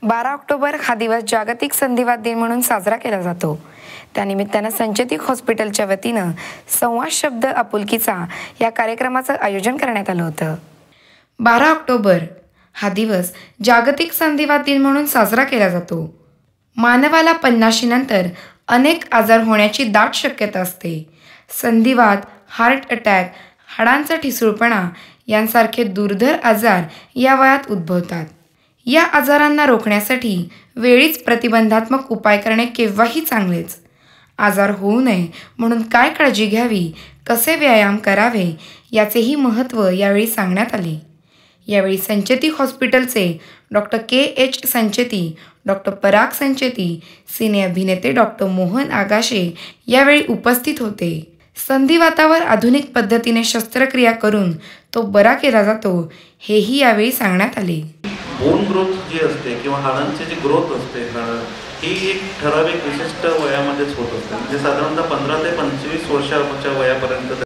12 October हा दिवस जागतिक संधिवात दिन म्हणून साजरा केला जातो। त्यानिमित्तानं संचेतिक हॉस्पिटलच्या वतीनं संवाद शब्द आपुलकीचा या कार्यक्रमाचं आयोजन करण्यात आलं होतं। 12 ऑक्टोबर हा दिवस जागतिक संधिवात दिन म्हणून साजरा केला जातो। मानवाला 50 नंतर अनेक आजार होण्याची दाट शक्यता असते। संधिवात, हार्ट अटॅक, हाडांचा ठिसूळपणा यांसारखे दुर्धर आजार या वयात उद्भवतात। या आजारांना रोखण्यासाठी वेळीच प्रतिबंधात्मक उपाय करणे केव्हाही चांगलेच। आजार होऊ नये म्हणून काय काळजी घ्यावी, कसे व्यायाम करावे याचेही महत्त्व यावेळी सांगण्यात आले। यावेळी संचेती हॉस्पिटलचे डॉक्टर के.एच. संचेती, डॉक्टर पराग संचेती, सिने अभिनेते डॉक्टर मोहन आगाशे यावेळी उपस्थित होते। संधिवातावर आधुनिक पद्धतीने शस्त्रक्रिया करून तो बरा केला जातो, हेही यावेळी सांगण्यात आले। बोन ग्रोथ जी असते किंवा हाडांची जी ग्रोथ असते ही एक ठराविक विशिष्ट वयामध्येच होत असते। म्हणजे साधारणतः 15 ते 25 वर्षाच्या वयापर्यंत